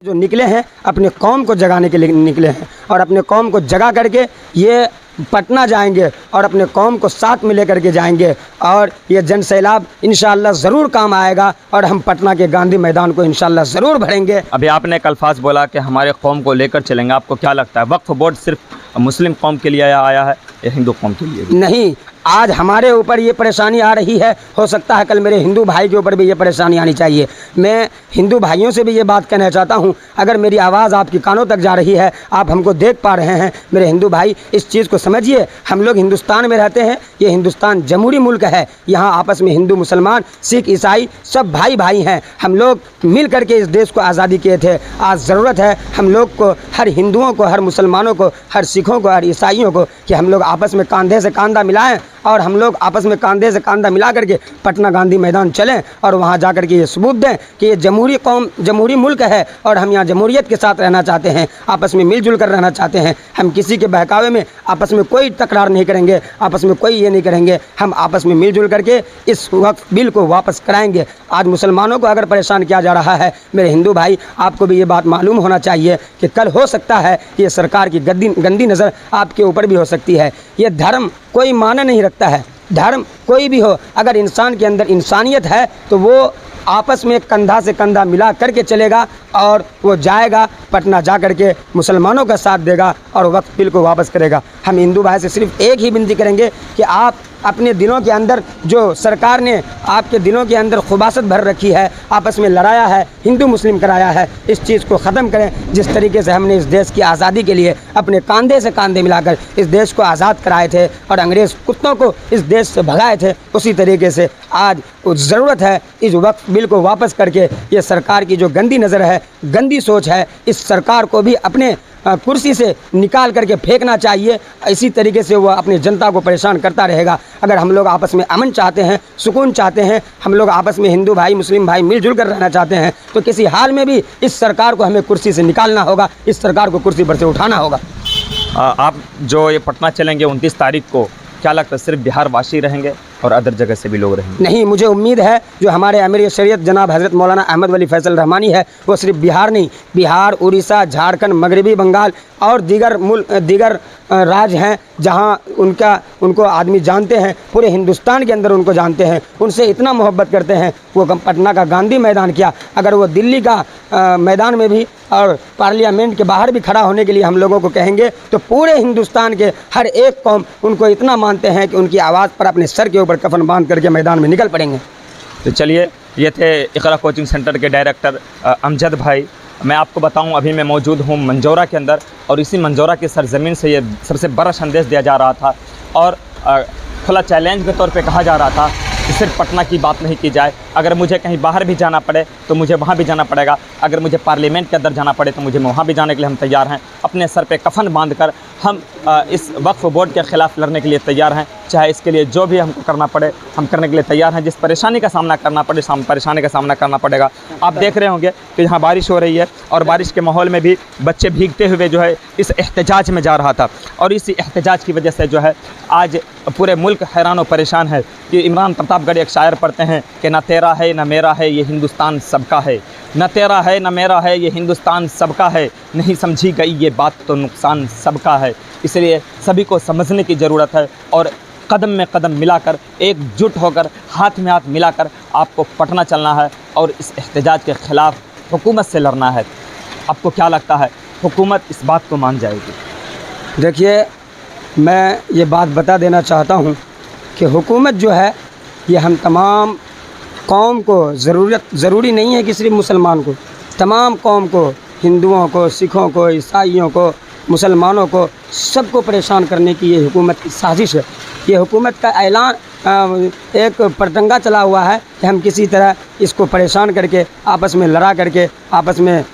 जो निकले हैं अपने कौम को जगाने के लिए निकले हैं और अपने कौम को जगा करके ये पटना जाएंगे और अपने कौम को साथ में लेकर के जाएंगे और ये जन सैलाब इंशाअल्लाह ज़रूर काम आएगा और हम पटना के गांधी मैदान को इंशाअल्लाह ज़रूर भरेंगे। अभी आपने एक अल्फाज बोला कि हमारे कौम को लेकर चलेंगे, आपको क्या लगता है वक्फ बोर्ड सिर्फ मुस्लिम कौम के लिए आया है या हिंदू कौम के लिए भी? नहीं, आज हमारे ऊपर ये परेशानी आ रही है, हो सकता है कल मेरे हिंदू भाई के ऊपर भी ये परेशानी आनी चाहिए। मैं हिंदू भाइयों से भी ये बात कहना चाहता हूँ, अगर मेरी आवाज़ आपकी कानों तक जा रही है, आप हमको देख पा रहे हैं मेरे हिंदू भाई, इस चीज़ को समझिए। हम लोग हिंदुस्तान में रहते हैं, ये हिंदुस्तान जमहूरी मुल्क है, यहाँ आपस में हिंदू मुसलमान सिख ईसाई सब भाई भाई हैं। हम लोग मिल करके इस देश को आज़ादी किए थे। आज ज़रूरत है हम लोग को, हर हिंदुओं को, हर मुसलमानों को, हर सिखों को, हर ईसाइयों को, कि हम लोग आपस में कंधे से कंधा मिलाएं और हम लोग आपस में कंधे से कंधा मिला करके पटना गांधी मैदान चलें और वहाँ जा कर के ये सबूत दें कि ये जमहूरी कौम, जमहूरी मुल्क है और हम यहाँ जमहूरियत के साथ रहना चाहते हैं, आपस में मिलजुल कर रहना चाहते हैं। हम किसी के बहकावे में आपस में कोई तकरार नहीं करेंगे, आपस में कोई ये नहीं करेंगे, हम आपस में मिलजुल करके इस वक्फ बिल को वापस कराएंगे। आज मुसलमानों को अगर परेशान किया जा रहा है, मेरे हिंदू भाई आपको भी ये बात मालूम होना चाहिए कि कल हो सकता है ये सरकार की गंदी नज़र आपके ऊपर भी हो सकती है। ये धर्म कोई माने नहीं रखता है, धर्म कोई भी हो, अगर इंसान के अंदर इंसानियत है तो वो आपस में कंधा से कंधा मिला करके चलेगा और वो जाएगा पटना जा करके मुसलमानों का साथ देगा और वक्फ बिल को वापस करेगा। हम हिंदू भाई से सिर्फ एक ही विनती करेंगे कि आप अपने दिलों के अंदर, जो सरकार ने आपके दिलों के अंदर खुबासत भर रखी है, आपस में लड़ाया है, हिंदू मुस्लिम कराया है, इस चीज़ को ख़त्म करें। जिस तरीके से हमने इस देश की आज़ादी के लिए अपने कंधे से कंधे मिलाकर इस देश को आज़ाद कराए थे और अंग्रेज़ कुत्तों को इस देश से भगाए थे, उसी तरीके से आज ज़रूरत है इस वक्फ बिल को वापस करके ये सरकार की जो गंदी नज़र है, गंदी सोच है, इस सरकार को भी अपने कुर्सी से निकाल करके फेंकना चाहिए। इसी तरीके से वो अपनी जनता को परेशान करता रहेगा। अगर हम लोग आपस में अमन चाहते हैं, सुकून चाहते हैं, हम लोग आपस में हिंदू भाई मुस्लिम भाई मिलजुल कर रहना चाहते हैं, तो किसी हाल में भी इस सरकार को हमें कुर्सी से निकालना होगा, इस सरकार को कुर्सी पर से उठाना होगा। आप जो ये पटना चलेंगे 29 तारीख को, क्या लगता है सिर्फ बिहार वासी रहेंगे और अदर जगह से भी लोग रहेंगे? नहीं, मुझे उम्मीद है जो हमारे अमीर शरीयत जनाब हज़रत मौलाना अहमद वली फैसल रहमानी है, वो सिर्फ बिहार नहीं, बिहार, उड़ीसा, झारखंड, मगरबी बंगाल और दीगर राज्य हैं जहां उनको आदमी जानते हैं, पूरे हिंदुस्तान के अंदर उनको जानते हैं, उनसे इतना मोहब्बत करते हैं। वो पटना का गांधी मैदान किया, अगर वो दिल्ली का मैदान में भी और पार्लियामेंट के बाहर भी खड़ा होने के लिए हम लोगों को कहेंगे, तो पूरे हिंदुस्तान के हर एक कौम उनको इतना मानते हैं कि उनकी आवाज़ पर अपने सर के ऊपर कफन बांध करके मैदान में निकल पड़ेंगे। तो चलिए, ये थे इक़रा कोचिंग सेंटर के डायरेक्टर अमजद भाई। मैं आपको बताऊं, अभी मैं मौजूद हूं मंजौरा के अंदर और इसी मंजौरा की सरज़मीन से ये सबसे बड़ा संदेश दिया जा रहा था और खुला चैलेंज के तौर पे कहा जा रहा था कि सिर्फ पटना की बात नहीं की जाए, अगर मुझे कहीं बाहर भी जाना पड़े तो मुझे वहाँ भी जाना पड़ेगा, अगर मुझे पार्लियामेंट के अंदर जाना पड़े तो मुझे वहाँ भी जाने के लिए हम तैयार हैं। अपने सर पे कफन बांधकर हम इस वक्फ बोर्ड के ख़िलाफ़ लड़ने के लिए तैयार हैं, चाहे इसके लिए जो भी हमको करना पड़े हम करने के लिए तैयार हैं। जिस परेशानी का सामना करना पड़े, परेशानी का सामना करना पड़ेगा। आप देख रहे होंगे कि यहाँ बारिश हो रही है और बारिश के माहौल में भी बच्चे भीगते हुए जो है इस एहतजाज में जा रहा था और इसी एहतजाज की वजह से जो है आज पूरे मुल्क हैरान और परेशान है कि इमरान प्रतापगढ़ एक शायर पढ़ते हैं कि न तेरा है न मेरा है ये हिंदुस्तान सबका है, न तेरा है न मेरा है ये हिंदुस्तान सबका है, नहीं समझी गई ये बात तो नुकसान सबका है। इसलिए सभी को समझने की ज़रूरत है और कदम में कदम मिलाकर, एकजुट होकर, हाथ में हाथ मिलाकर आपको पटना चलना है और इस एहतजाज के ख़िलाफ़ हुकूमत से लड़ना है। आपको क्या लगता है हुकूमत इस बात को मान जाएगी? देखिए, मैं ये बात बता देना चाहता हूँ कि हुकूमत जो है ये हम तमाम कौम को ज़रूरी नहीं है कि सिर्फ मुसलमान को, तमाम कौम को, हिंदुओं को, सिखों को, ईसाइयों को, मुसलमानों को, सबको परेशान करने की ये हुकूमत की साजिश है। ये हुकूमत का ऐलान एक पतंगा चला हुआ है कि हम किसी तरह इसको परेशान करके, आपस में लड़ा करके, आपस में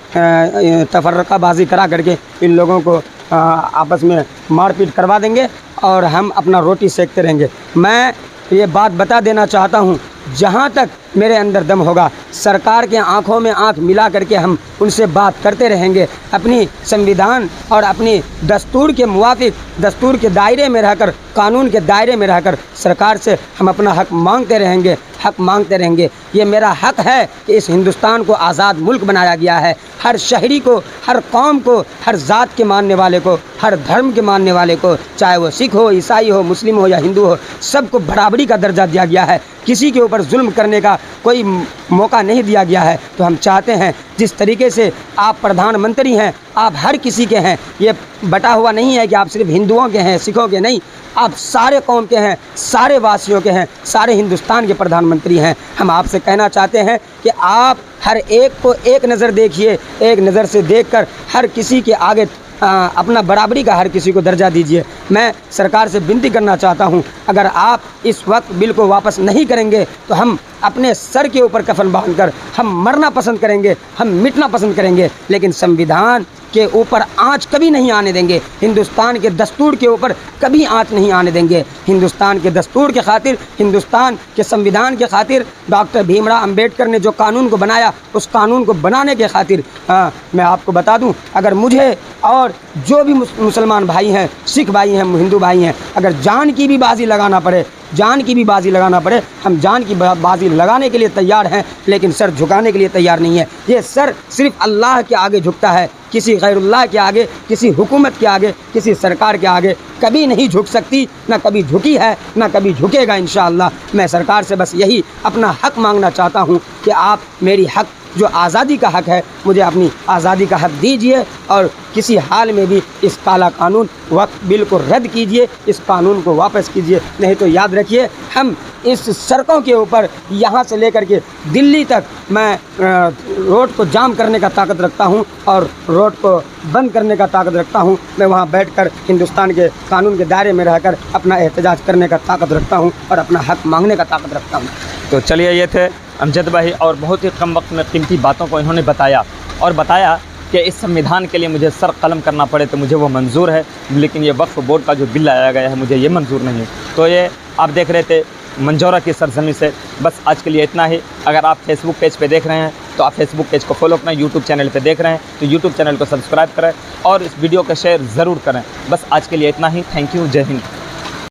तफर्रकाबाजी करा करके इन लोगों को आपस में मारपीट करवा देंगे और हम अपना रोटी सेकते रहेंगे। मैं ये बात बता देना चाहता हूँ, जहाँ तक मेरे अंदर दम होगा, सरकार के आंखों में आंख मिला करके हम उनसे बात करते रहेंगे। अपनी संविधान और अपनी दस्तूर के मुवाफिक, दस्तूर के दायरे में रहकर कानून के दायरे में रहकर सरकार से हम अपना हक मांगते रहेंगे, हक मांगते रहेंगे। ये मेरा हक है कि इस हिंदुस्तान को आज़ाद मुल्क बनाया गया है। हर शहरी को, हर कौम को, हर ज़ात के मानने वाले को, हर धर्म के मानने वाले को, चाहे वो सिख हो, ईसाई हो, मुस्लिम हो या हिंदू हो, सबको बराबरी का दर्जा दिया गया है। किसी के ऊपर जुल्म करने का कोई मौका नहीं दिया गया है। तो हम चाहते हैं जिस तरीके से आप प्रधानमंत्री हैं, आप हर किसी के हैं। ये बटा हुआ नहीं है कि आप सिर्फ हिंदुओं के हैं, सिखों के नहीं, आप सारे कौम के हैं, सारे वासियों के हैं, सारे हिंदुस्तान के प्रधानमंत्री हैं। हम आपसे कहना चाहते हैं कि आप हर एक को एक नज़र देखिए, एक नज़र से देखकर हर किसी के आगे अपना बराबरी का हर किसी को दर्जा दीजिए। मैं सरकार से विनती करना चाहता हूं, अगर आप इस वक्त बिल को वापस नहीं करेंगे तो हम अपने सर के ऊपर कफन बांधकर हम मरना पसंद करेंगे, हम मिटना पसंद करेंगे, लेकिन संविधान के ऊपर आँच कभी नहीं आने देंगे। हिंदुस्तान के दस्तूर के ऊपर कभी आँच नहीं आने देंगे। हिंदुस्तान के दस्तूर के खातिर, हिंदुस्तान के संविधान के खातिर, डॉक्टर भीमराव अंबेडकर ने जो कानून को बनाया, उस कानून को बनाने के खातिर मैं आपको बता दूं, अगर मुझे और जो भी मुसलमान भाई हैं, सिख भाई हैं, हिंदू भाई हैं, अगर जान की भी बाजी लगाना पड़े, जान की भी बाजी लगाना पड़े, हम जान की बाजी लगाने के लिए तैयार हैं, लेकिन सर झुकाने के लिए तैयार नहीं है। ये सर सिर्फ अल्लाह के आगे झुकता है, किसी गैरुल्लाह के आगे, किसी हुकूमत के आगे, किसी सरकार के आगे कभी नहीं झुक सकती, ना कभी झुकी है, ना कभी झुकेगा इंशाअल्लाह। मैं सरकार से बस यही अपना हक मांगना चाहता हूँ कि आप मेरी हक, जो आज़ादी का हक है, मुझे अपनी आज़ादी का हक दीजिए और किसी हाल में भी इस काला कानून वक्फ बिल को रद्द कीजिए, इस कानून को वापस कीजिए। नहीं तो याद रखिए, हम इस सड़कों के ऊपर यहाँ से लेकर के दिल्ली तक मैं रोड को जाम करने का ताकत रखता हूँ और रोड को बंद करने का ताकत रखता हूँ। मैं वहाँ बैठकर हिंदुस्तान के कानून के दायरे में रहकर अपना एहतजाज करने का ताकत रखता हूँ और अपना हक मांगने का ताकत रखता हूँ। तो चलिए, ये थे अमजद भाई, और बहुत ही कम वक्त में कीमती बातों को इन्होंने बताया और बताया कि इस संविधान के लिए मुझे सर कलम करना पड़े तो मुझे वो मंजूर है, लेकिन ये वक्फ बोर्ड का जो बिल लाया गया है मुझे ये मंजूर नहीं है। तो ये आप देख रहे थे मंजौरा की सरजमी से। बस आज के लिए इतना ही। अगर आप फेसबुक पेज पे देख रहे हैं तो आप फेसबुक पेज को फॉलो करें, यूट्यूब चैनल पे देख रहे हैं तो यूट्यूब चैनल को सब्सक्राइब करें और इस वीडियो को शेयर ज़रूर करें। बस आज के लिए इतना ही। Thank you. जय हिंद।